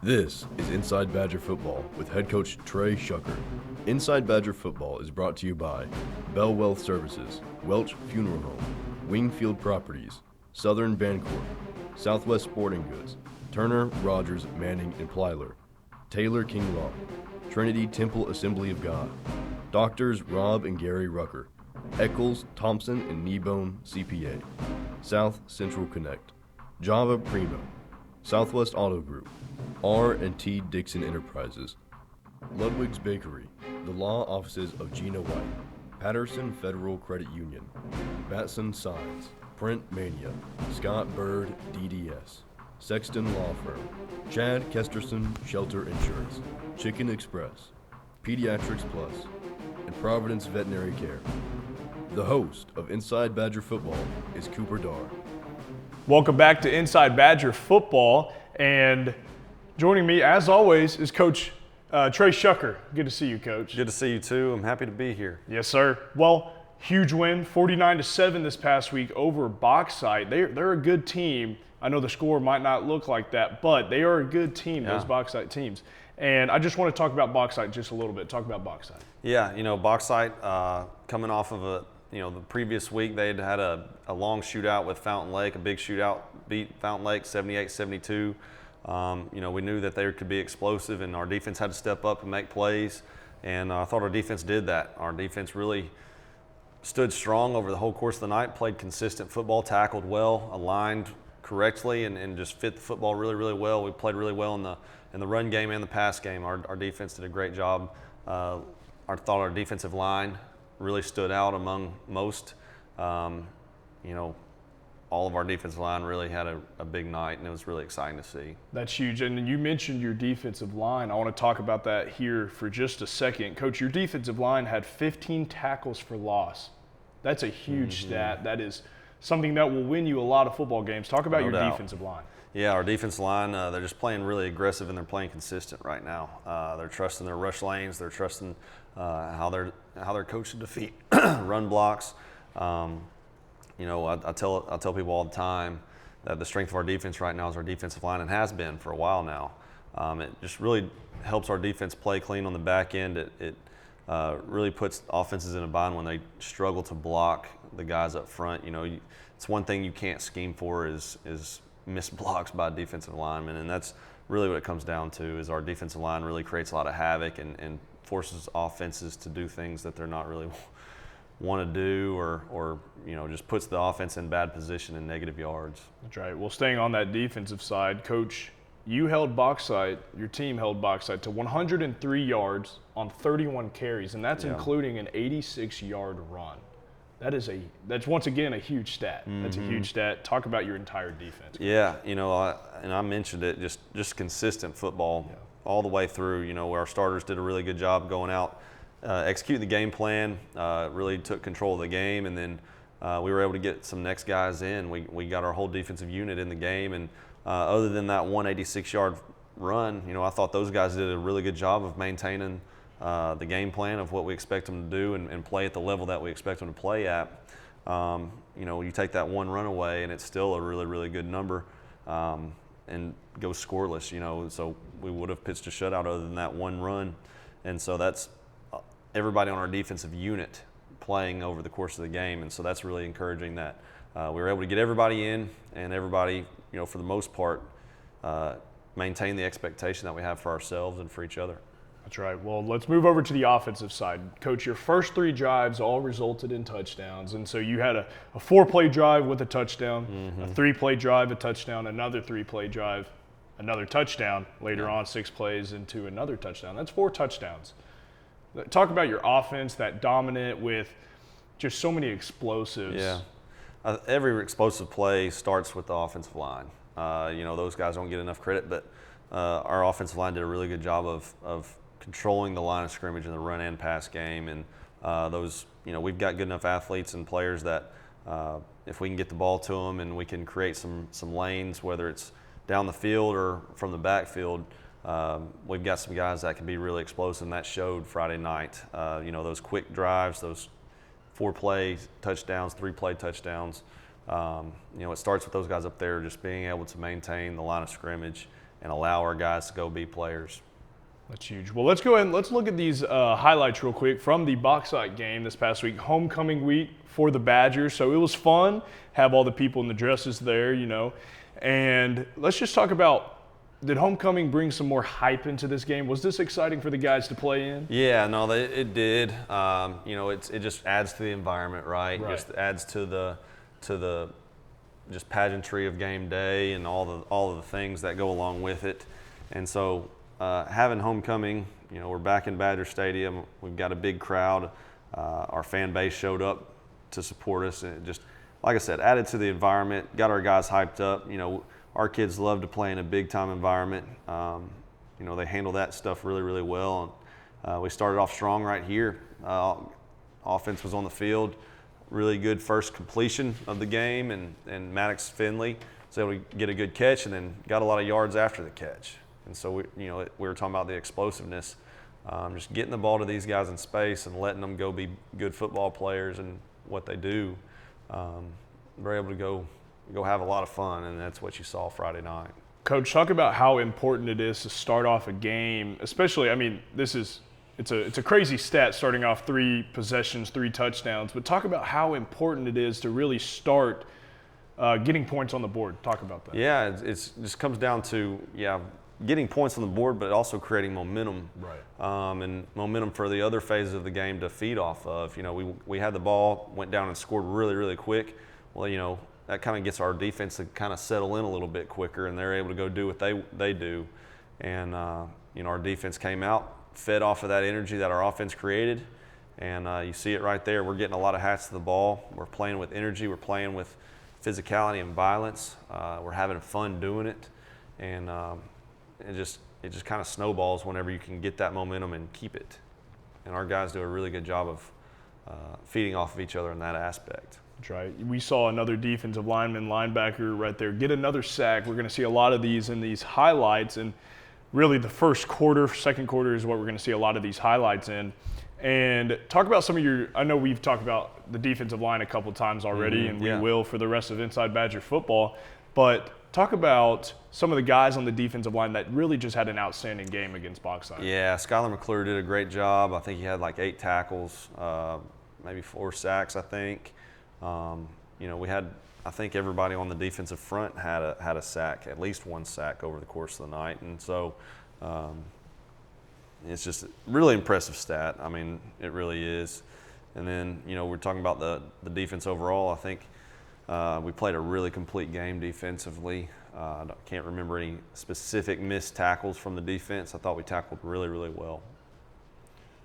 This is Inside Badger Football with head coach Trey Shucker. Inside Badger Football is brought to you by Bell Wealth Services, Welch Funeral Home, Wingfield Properties, Southern Bancorp, Southwest Sporting Goods, Turner, Rogers, Manning, and Plyler, Taylor King Law, Trinity Temple Assembly of God, Doctors Rob and Gary Rucker, Eccles, Thompson, and Kneebone CPA, South Central Connect, Java Primo, Southwest Auto Group, R&T Dixon Enterprises, Ludwig's Bakery, the law offices of Gina White, Patterson Federal Credit Union, Batson Signs, Print Mania, Scott Bird DDS, Sexton Law Firm, Chad Kesterson Shelter Insurance, Chicken Express, Pediatrics Plus, and Providence Veterinary Care. The host of Inside Badger Football is Cooper Darr. Welcome back to Inside Badger Football, and joining me, as always, is Coach Trey Shucker. Good to see you, Coach. Good to see you, too. I'm happy to be here. Yes, sir. Well, huge win, 49-7 this past week over Bauxite. They're a good team. I know the score might not look like that, but they are a good team, those Bauxite teams. And I just want to talk about Bauxite just a little bit. Talk about Bauxite. Yeah, Bauxite coming off of the previous week, they'd had a long shootout with Fountain Lake, a big shootout, beat Fountain Lake 78-72. We knew that they could be explosive, and our defense had to step up and make plays, and I thought our defense did that. Our defense really stood strong over the whole course of the night, played consistent football, tackled well, aligned correctly, and just fit the football really, really well. We played really well in the run game and the pass game. Our defense did a great job. I thought our defensive line really stood out among most. All of our defensive line really had a big night, and it was really exciting to see. That's huge. And you mentioned your defensive line. I want to talk about that here for just a second. Coach, your defensive line had 15 tackles for loss. That's a huge stat. That is something that will win you a lot of football games. Talk about your defensive line. Yeah, our defensive line, they're just playing really aggressive, and they're playing consistent right now. They're trusting their rush lanes. They're trusting how they're coached to defeat run blocks. I tell people all the time that the strength of our defense right now is our defensive line, and has been for a while now. It just really helps our defense play clean on the back end. It really puts offenses in a bind when they struggle to block the guys up front. It's one thing you can't scheme for is missed blocks by defensive linemen, and that's really what it comes down to. Is our defensive line really creates a lot of havoc and forces offenses to do things that they're not really want to do, or just puts the offense in bad position and negative yards. That's right. Well, staying on that defensive side, Coach, you held Bauxite, your team held Bauxite to 103 yards on 31 carries, and that's including an 86-yard run. That's once again a huge stat. That's a huge stat. Talk about your entire defense. Yeah, and I mentioned it, just consistent football all the way through. Where our starters did a really good job going out, executing the game plan, really took control of the game, and then we were able to get some next guys in. We got our whole defensive unit in the game, and other than that 186-yard run, I thought those guys did a really good job of maintaining the game plan of what we expect them to do and play at the level that we expect them to play at. You take that one run away, and it's still a really, really good number, and goes scoreless. So we would have pitched a shutout other than that one run, and so that's everybody on our defensive unit playing over the course of the game, and so that's really encouraging that we were able to get everybody in, and everybody, for the most part, maintain the expectation that we have for ourselves and for each other. That's right. Well, let's move over to the offensive side. Coach, your first 3 drives all resulted in touchdowns, and so you had a 4-play drive with a touchdown, a 3-play drive, a touchdown, another 3-play drive, another touchdown, later on 6 plays into another touchdown. That's 4 touchdowns. Talk about your offense, that dominant with just so many explosives. Yeah. Every explosive play starts with the offensive line. Those guys don't get enough credit, but our offensive line did a really good job of controlling the line of scrimmage in the run and pass game. And we've got good enough athletes and players that if we can get the ball to them and we can create some lanes, whether it's down the field or from the backfield, we've got some guys that can be really explosive, and that showed Friday night. Those quick drives, those 4-play touchdowns, 3-play touchdowns. It starts with those guys up there just being able to maintain the line of scrimmage and allow our guys to go be players. That's huge. Well, let's go ahead and let's look at these highlights real quick from the Bauxite game this past week, homecoming week for the Badgers. So it was fun, have all the people in the dresses there, and let's just talk about, did homecoming bring some more hype into this game? Was this exciting for the guys to play in? Yeah, no, it did. It just adds to the environment, right? Just adds to the just pageantry of game day and all of the things that go along with it. And so having homecoming, we're back in Badger Stadium. We've got a big crowd. Our fan base showed up to support us, and it just, like I said, added to the environment, got our guys hyped up. Our kids love to play in a big-time environment. They handle that stuff really, really well. And we started off strong right here. Offense was on the field. Really good first completion of the game, and Maddox Finley was able to get a good catch, and then got a lot of yards after the catch. And so we were talking about the explosiveness, just getting the ball to these guys in space and letting them go be good football players and what they do. We're able to go have a lot of fun, and that's what you saw Friday night. Coach, talk about how important it is to start off a game, especially, it's a crazy stat starting off 3 possessions, 3 touchdowns, but talk about how important it is to really start getting points on the board. Talk about that. Yeah, it just comes down to, getting points on the board, but also creating momentum. Right. And momentum for the other phases of the game to feed off of. We had the ball, went down and scored really, really quick. Well, that kind of gets our defense to kind of settle in a little bit quicker, and they're able to go do what they do. And, our defense came out, fed off of that energy that our offense created, and you see it right there. We're getting a lot of hats to the ball. We're playing with energy. We're playing with physicality and violence. We're having fun doing it, and it just kind of snowballs whenever you can get that momentum and keep it. And our guys do a really good job of feeding off of each other in that aspect. That's right. We saw another defensive linebacker right there get another sack. We're going to see a lot of these in these highlights, and really the first quarter, second quarter is what we're going to see a lot of these highlights in. And talk about some of I know we've talked about the defensive line a couple times already, and we will for the rest of Inside Badger Football, but talk about some of the guys on the defensive line that really just had an outstanding game against Bauxite. Yeah, Skylar McClure did a great job. I think he had like 8 tackles, maybe 4 sacks, I think. We had, I think everybody on the defensive front had a sack, at least 1 sack over the course of the night. And so it's just a really impressive stat. It really is. And then, we're talking about the defense overall. I think we played a really complete game defensively. I can't remember any specific missed tackles from the defense. I thought we tackled really, really well.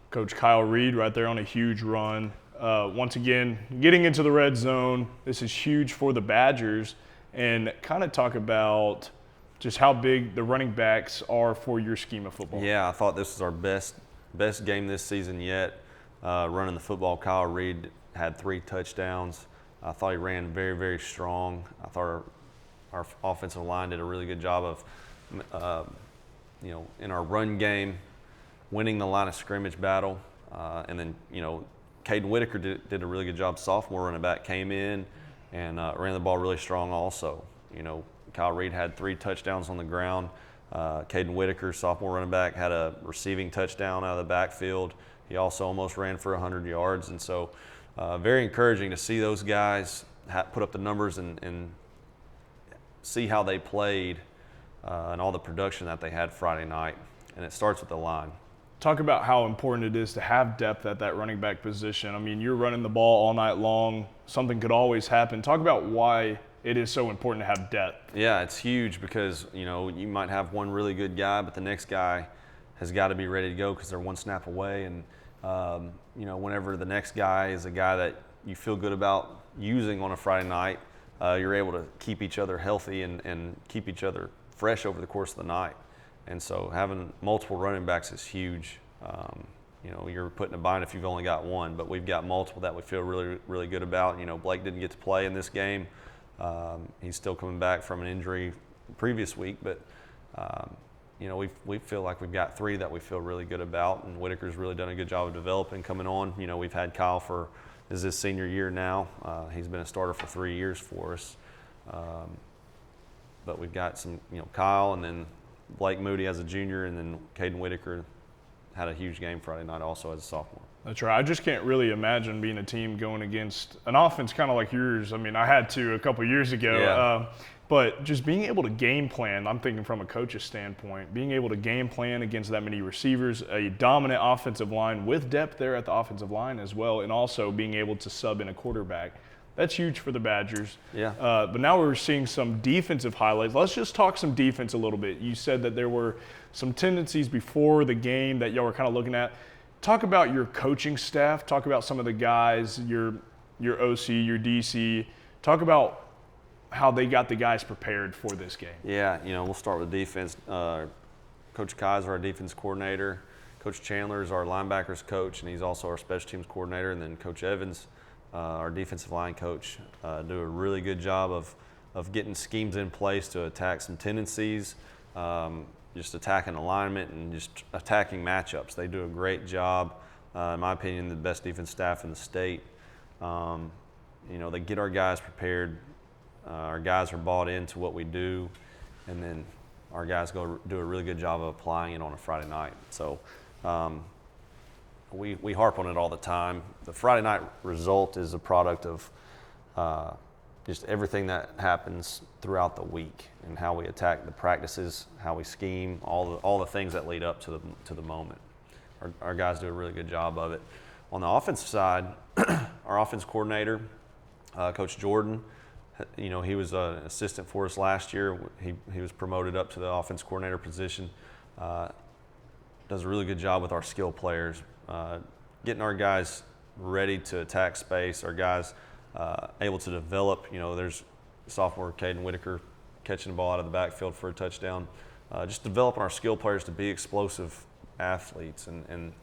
Coach Kyle Reed right there on a huge run. Once again, getting into the red zone. This is huge for the Badgers. And kind of talk about just how big the running backs are for your scheme of football. Yeah, I thought this was our best game this season yet. Running the football, Kyle Reed had 3 touchdowns. I thought he ran very, very strong. I thought our offensive line did a really good job of, in our run game, winning the line of scrimmage battle. And then, Caden Whitaker did a really good job. Sophomore running back came in and ran the ball really strong also. Kyle Reed had 3 touchdowns on the ground. Caden Whitaker, sophomore running back, had a receiving touchdown out of the backfield. He also almost ran for 100 yards. And so very encouraging to see those guys put up the numbers and see how they played and all the production that they had Friday night. And it starts with the line. Talk about how important it is to have depth at that running back position. You're running the ball all night long. Something could always happen. Talk about why it is so important to have depth. Yeah, it's huge because, you might have one really good guy, but the next guy has got to be ready to go because they're 1 snap away. And, whenever the next guy is a guy that you feel good about using on a Friday night, you're able to keep each other healthy and keep each other fresh over the course of the night. And so having multiple running backs is huge. You're putting a bind if you've only got one, but we've got multiple that we feel really, really good about. Blake didn't get to play in this game. He's still coming back from an injury previous week, but we feel like we've got 3 that we feel really good about, and Whitaker's really done a good job of developing coming on. We've had Kyle this is his senior year now. He's been a starter for 3 years for us. But we've got some, Kyle, and then Blake Moody as a junior, and then Caden Whitaker had a huge game Friday night also as a sophomore. That's right. I just can't really imagine being a team going against an offense kind of like yours. I mean, I had to a couple years ago. Yeah. But just being able to game plan, I'm thinking from a coach's standpoint, being able to game plan against that many receivers, a dominant offensive line with depth there at the offensive line as well, and also being able to sub in a quarterback. That's huge for the Badgers. Yeah. But now we're seeing some defensive highlights. Let's just talk some defense a little bit. You said that there were some tendencies before the game that y'all were kind of looking at. Talk about your coaching staff. Talk about some of the guys, your OC, your DC. Talk about how they got the guys prepared for this game. Yeah, we'll start with defense. Coach Kaiser, our defense coordinator. Coach Chandler is our linebackers coach, and he's also our special teams coordinator. And then Coach Evans, our defensive line coach, do a really good job of getting schemes in place to attack some tendencies, just attacking alignment and just attacking matchups. They do a great job. In my opinion, the best defense staff in the state. They get our guys prepared. Our guys are bought into what we do, and then our guys go do a really good job of applying it on a Friday night. So we harp on it all the time. The Friday night result is a product of just everything that happens throughout the week and how we attack the practices, how we scheme, all the things that lead up to the moment. Our guys do a really good job of it. On the offensive side, our offense coordinator, Coach Jordan, he was an assistant for us last year. He was promoted up to the offense coordinator position. Does a really good job with our skill players, getting our guys ready to attack space, our guys able to develop. There's sophomore Caden Whitaker catching the ball out of the backfield for a touchdown. Just developing our skill players to be explosive athletes, and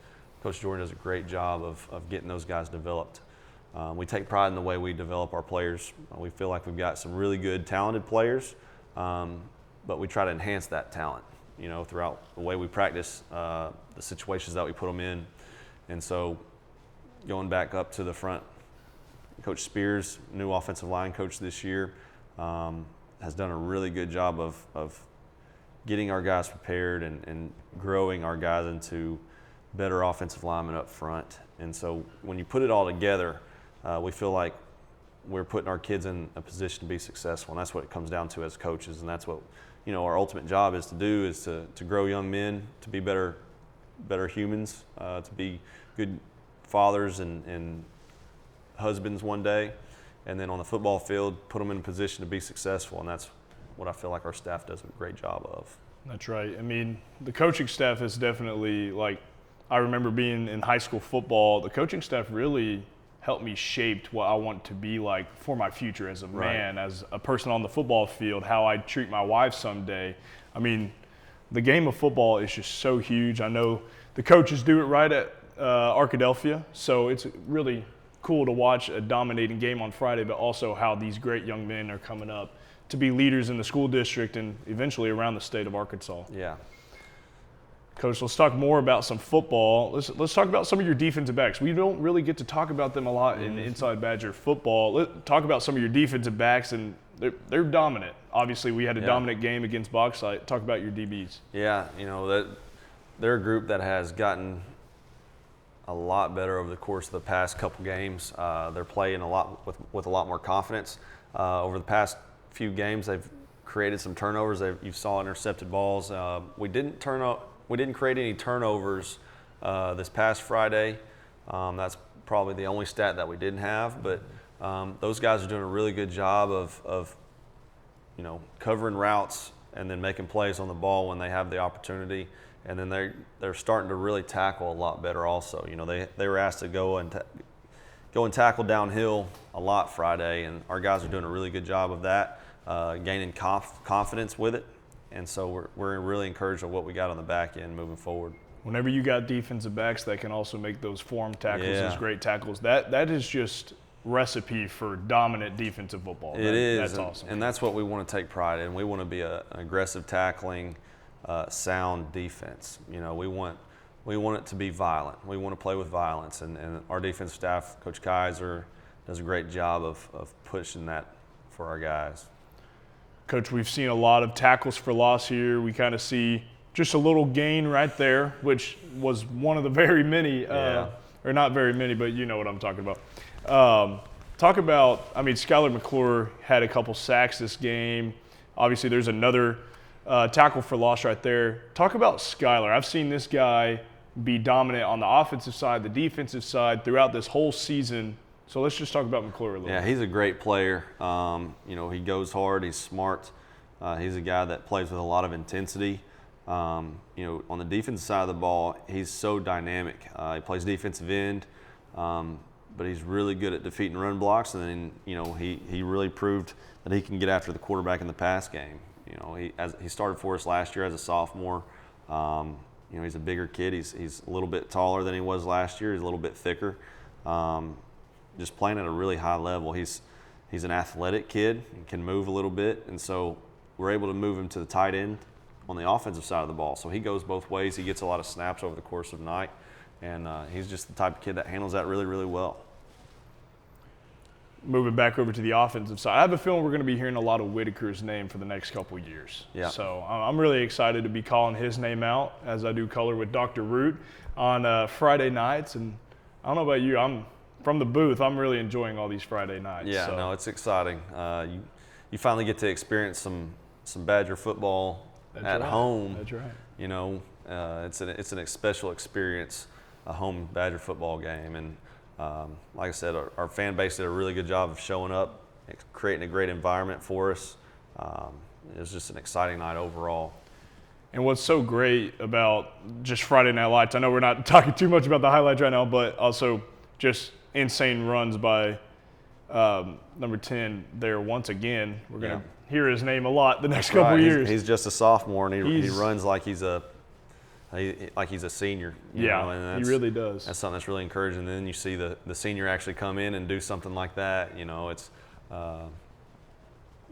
Coach Jordan does a great job of getting those guys developed. We take pride in the way we develop our players. We feel like we've got some really good, talented players, but we try to enhance that talent, throughout the way we practice, the situations that we put them in. And so going back up to the front, Coach Spears, new offensive line coach this year, has done a really good job of getting our guys prepared and growing our guys into better offensive linemen up front. And so when you put it all together, we feel like we're putting our kids in a position to be successful, and that's what it comes down to as coaches. And that's what our ultimate job is to do, is to grow young men to be better humans, to be good fathers and husbands one day, and then on the football field put them in a position to be successful. And that's what I feel like our staff does a great job of. That's right. I mean, the coaching staff is definitely, like, I remember being in high school football, the coaching staff really helped me shape what I want to be like for my future as a man, as a person on the football field, how I treat my wife someday. I mean, the game of football is just so huge. I know the coaches do it right at Arkadelphia, so it's really cool to watch a dominating game on Friday, but also how these great young men are coming up to be leaders in the school district and eventually around the state of Arkansas. Yeah. Coach, let's talk more about some football. Let's talk about some of your defensive backs. We don't really get to talk about them a lot in Inside Badger football. Let's talk about some of your defensive backs, and they're dominant. Obviously, we had a dominant game against Bauxite. Talk about your DBs. Yeah, they're a group that has gotten a lot better over the course of the past couple games. They're playing a lot with a lot more confidence. Over the past few games, they've created some turnovers. You saw intercepted balls. We didn't create any turnovers this past Friday. That's probably the only stat that we didn't have. But those guys are doing a really good job of covering routes and then making plays on the ball when they have the opportunity. And then they're starting to really tackle a lot better also. They were asked to go and tackle downhill a lot Friday, and our guys are doing a really good job of that, gaining confidence with it. And so we're really encouraged with what we got on the back end moving forward. Whenever you got defensive backs that can also make those form tackles, those great tackles, that is just recipe for dominant defensive football. It is. That's awesome. And that's what we want to take pride in. We want to be an aggressive tackling, sound defense. We want it to be violent. We want to play with violence. And our defense staff, Coach Kaiser, does a great job of pushing that for our guys. Coach, we've seen a lot of tackles for loss here. We kind of see just a little gain right there, which was one of the very many, or not very many, but you know what I'm talking about. Talk about, I mean, Skylar McClure had a couple sacks this game. Obviously, there's another tackle for loss right there. Talk about Skylar. I've seen this guy be dominant on the offensive side, the defensive side throughout this whole season. So let's just talk about McClure a little bit. Yeah, he's a great player. You know, he goes hard. He's smart. He's a guy that plays with a lot of intensity. You know, on the defensive side of the ball, he's so dynamic. He plays defensive end, but he's really good at defeating run blocks. And then, you know, he really proved that he can get after the quarterback in the pass game. You know, he started for us last year as a sophomore. You know, he's a bigger kid. He's a little bit taller than he was last year. He's a little bit thicker. Just playing at a really high level. He's an athletic kid. He can move a little bit, and so we're able to move him to the tight end on the offensive side of the ball. So he goes both ways. He gets a lot of snaps over the course of the night, and he's just the type of kid that handles that really, really well. Moving back over to the offensive side, I have a feeling we're going to be hearing a lot of Whitaker's name for the next couple of years. Yeah. So I'm really excited to be calling his name out as I do color with Dr. Root on Friday nights. And I don't know about you, I'm from the booth. I'm really enjoying all these Friday nights. Yeah, so. No, it's exciting. You finally get to experience some Badger football at home. That's right. You know, it's an special experience, a home Badger football game, and like I said, our fan base did a really good job of showing up, creating a great environment for us. It was just an exciting night overall. And what's so great about just Friday Night Lights, I know we're not talking too much about the highlights right now, but also just insane runs by number 10 there once again. We're going to hear his name a lot the next couple of years. He's just a sophomore, and he runs like he's a senior. You know, and he really does. That's something that's really encouraging. And then you see the senior actually come in and do something like that. You know, it's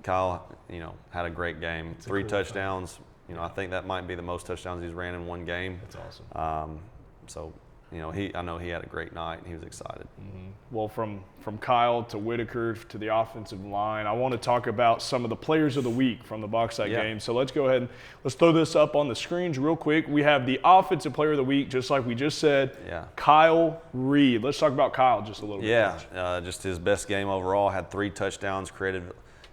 Kyle, you know, had a great game. 3 touchdowns. You know, I think that might be the most touchdowns he's ran in one game. That's awesome. So, you know, I know he had a great night, and he was excited. Mm-hmm. Well, from Kyle to Whitaker to the offensive line, I want to talk about some of the players of the week from the Bauxite game. So let's go ahead and let's throw this up on the screens real quick. We have the offensive player of the week, just like we just said, Kyle Reed. Let's talk about Kyle just a little bit. Yeah, just his best game overall. Had 3 touchdowns, created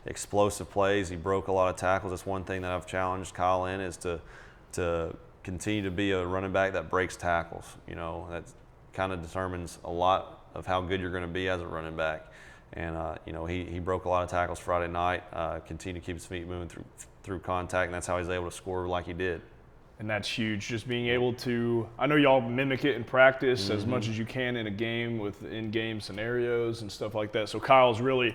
explosive plays. He broke a lot of tackles. That's one thing that I've challenged Kyle in, is to continue to be a running back that breaks tackles. You know, that kind of determines a lot of how good you're going to be as a running back. And you know, he broke a lot of tackles Friday night. Continued to keep his feet moving through contact, and that's how he's able to score like he did. And that's huge. Just being able to, I know y'all mimic it in practice as much as you can in a game with in-game scenarios and stuff like that. So Kyle's really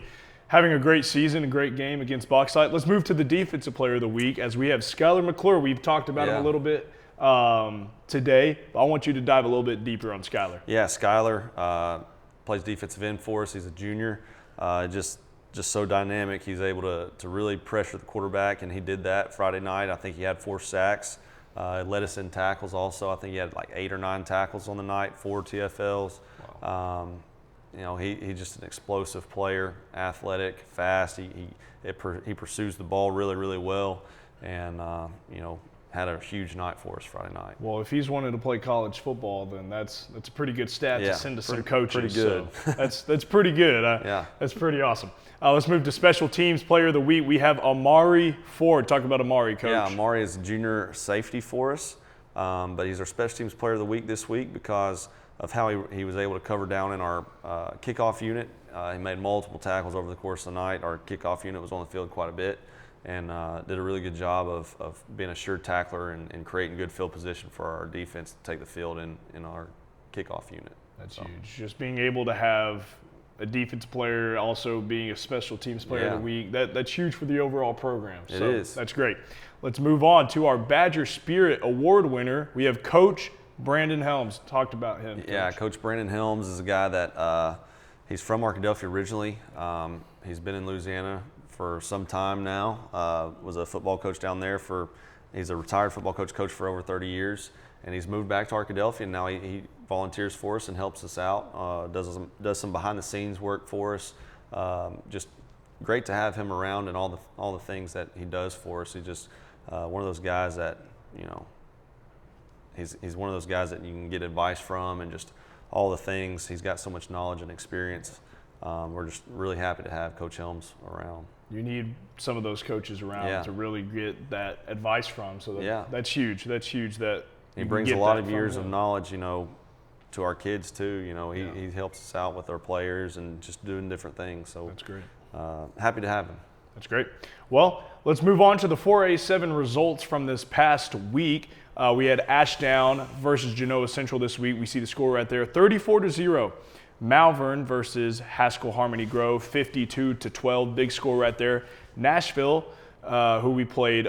having a great season, a great game against Bauxite. Let's move to the defensive player of the week, as we have Skylar McClure. We've talked about him a little bit today, but I want you to dive a little bit deeper on Skylar. Yeah, Skylar plays defensive end for us. He's a junior, just so dynamic. He's able to really pressure the quarterback, and he did that Friday night. I think he had 4 sacks. Led us in tackles also. I think he had like 8 or 9 tackles on the night, 4 TFLs. Wow. You know, he's just an explosive player, athletic, fast. He pursues the ball really, really well, and you know, had a huge night for us Friday night. Well, if he's wanting to play college football, then that's a pretty good stat to send to some coaches. Pretty good. So that's pretty good. That's pretty awesome. Let's move to special teams player of the week. We have Amari Ford. Talk about Amari, Coach. Yeah, Amari is junior safety for us, but he's our special teams player of the week this week because of how he was able to cover down in our kickoff unit. He made multiple tackles over the course of the night. Our kickoff unit was on the field quite a bit, and did a really good job of being a sure tackler and creating good field position for our defense to take the field in our kickoff unit. That's huge. Just being able to have a defensive player also being a special teams player of the week, that's huge for the overall program. It is. That's great. Let's move on to our Badger Spirit Award winner. We have Coach Brandon Helms. Talked about him. Yeah, Coach Brandon Helms is a guy that he's from Arkadelphia originally. He's been in Louisiana for some time now. Was a football coach down there he's a retired football coach for over 30 years. And he's moved back to Arkadelphia, and now he volunteers for us and helps us out. Does some behind the scenes work for us. Just great to have him around and all the things that he does for us. He's just one of those guys that, you know, he's one of those guys that you can get advice from and just all the things. He's got so much knowledge and experience. We're just really happy to have Coach Helms around. You need some of those coaches around to really get that advice from. So that's huge. That's huge that he brings a lot of years of knowledge, you know, to our kids too. You know, he helps us out with our players and just doing different things. So that's great. Happy to have him. That's great. Well, let's move on to the 4A7 results from this past week. We had Ashdown versus Genoa Central this week. We see the score right there, 34-0. Malvern versus Haskell Harmony Grove, 52-12. Big score right there. Nashville, who we played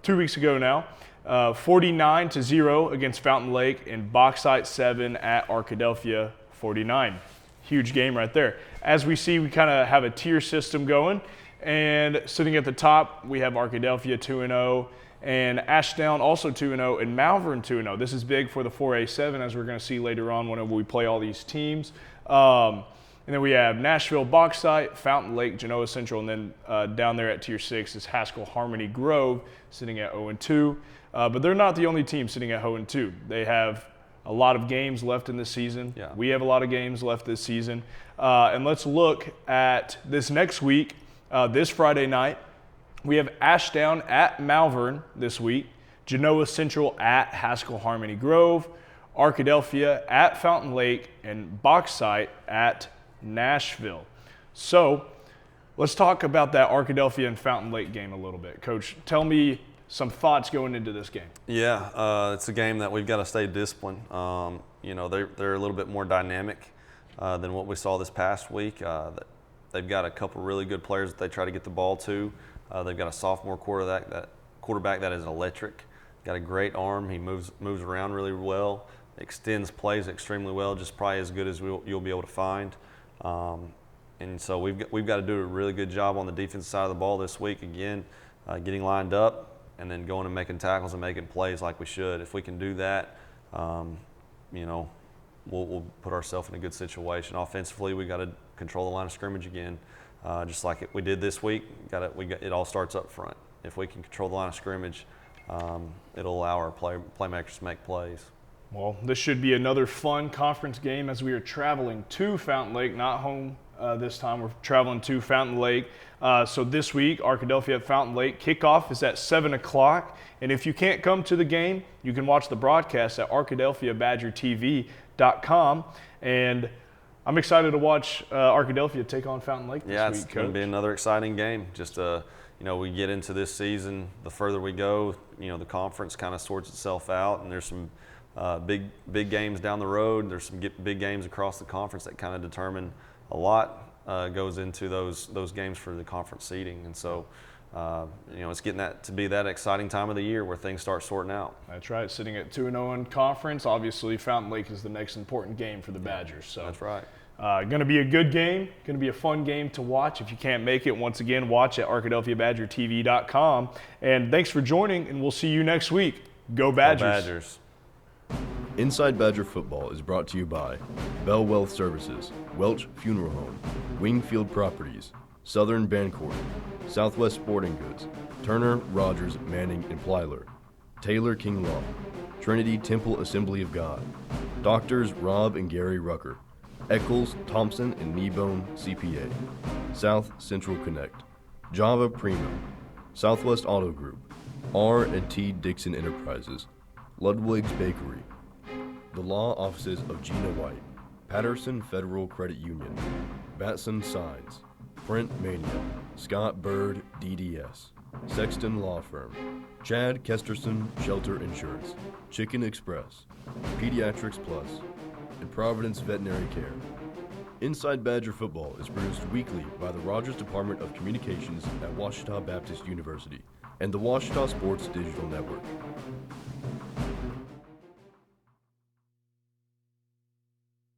2 weeks ago now, 49-0 against Fountain Lake, and Bauxite 7 at Arkadelphia, 49. Huge game right there. As we see, we kind of have a tier system going, and sitting at the top, we have Arkadelphia 2-0, and Ashdown also 2-0, and Malvern 2-0. This is big for the 4A7, as we're going to see later on whenever we play all these teams. And then we have Nashville Bauxite, Fountain Lake, Genoa Central, and then down there at Tier 6 is Haskell Harmony Grove, sitting at 0-2. But they're not the only team sitting at 0-2. They have a lot of games left in this season. Yeah. We have a lot of games left this season. And let's look at this next week, this Friday night. We have Ashdown at Malvern this week, Genoa Central at Haskell Harmony Grove, Arkadelphia at Fountain Lake, and Bauxite at Nashville. So let's talk about that Arkadelphia and Fountain Lake game a little bit. Coach, tell me some thoughts going into this game. Yeah, it's a game that we've got to stay disciplined. You know, they're a little bit more dynamic than what we saw this past week. They've got a couple really good players that they try to get the ball to. They've got a sophomore quarterback that is electric. Got a great arm. He moves around really well, extends plays extremely well, just probably as good as you'll be able to find. And so we've got to do a really good job on the defensive side of the ball this week. Again, getting lined up and then going and making tackles and making plays like we should. If we can do that, you know, we'll put ourselves in a good situation. Offensively, we got to control the line of scrimmage again. Just like we did this week, it all starts up front. If we can control the line of scrimmage, it'll allow our playmakers to make plays. Well, this should be another fun conference game as we are traveling to Fountain Lake, not home this time. We're traveling to Fountain Lake. So this week, Arkadelphia at Fountain Lake. Kickoff is at 7 o'clock. And if you can't come to the game, you can watch the broadcast at APSD-TV.com. And I'm excited to watch Arkadelphia take on Fountain Lake this week, Coach. Yeah, it's going to be another exciting game. Just, you know, we get into this season, the further we go, you know, the conference kind of sorts itself out, and there's some big games down the road. There's some big games across the conference that kind of determine a lot goes into those games for the conference seeding. And so, you know, it's getting that to be that exciting time of the year where things start sorting out. That's right. Sitting at 2-0 in conference, obviously Fountain Lake is the next important game for the Badgers. So that's right. Going to be a good game, going to be a fun game to watch. If you can't make it, once again, watch at ArkadelphiaBadgerTV.com. And thanks for joining, and we'll see you next week. Go Badgers. Go Badgers. Inside Badger Football is brought to you by Bell Wealth Services, Welch Funeral Home, Wingfield Properties, Southern Bancorp, Southwest Sporting Goods, Turner, Rogers, Manning, and Plyler, Taylor King Law, Trinity Temple Assembly of God, Doctors Rob and Gary Rucker, Eccles, Thompson, and Kneebone CPA, South Central Connect, Java Primo, Southwest Auto Group, R&T Dixon Enterprises, Ludwig's Bakery, the law offices of Gina White, Patterson Federal Credit Union, Batson Signs, Print Mania, Scott Bird DDS, Sexton Law Firm, Chad Kesterson Shelter Insurance, Chicken Express, Pediatrics Plus, and Providence Veterinary Care. Inside Badger Football is produced weekly by the Rogers Department of Communications at Ouachita Baptist University and the Ouachita Sports Digital Network.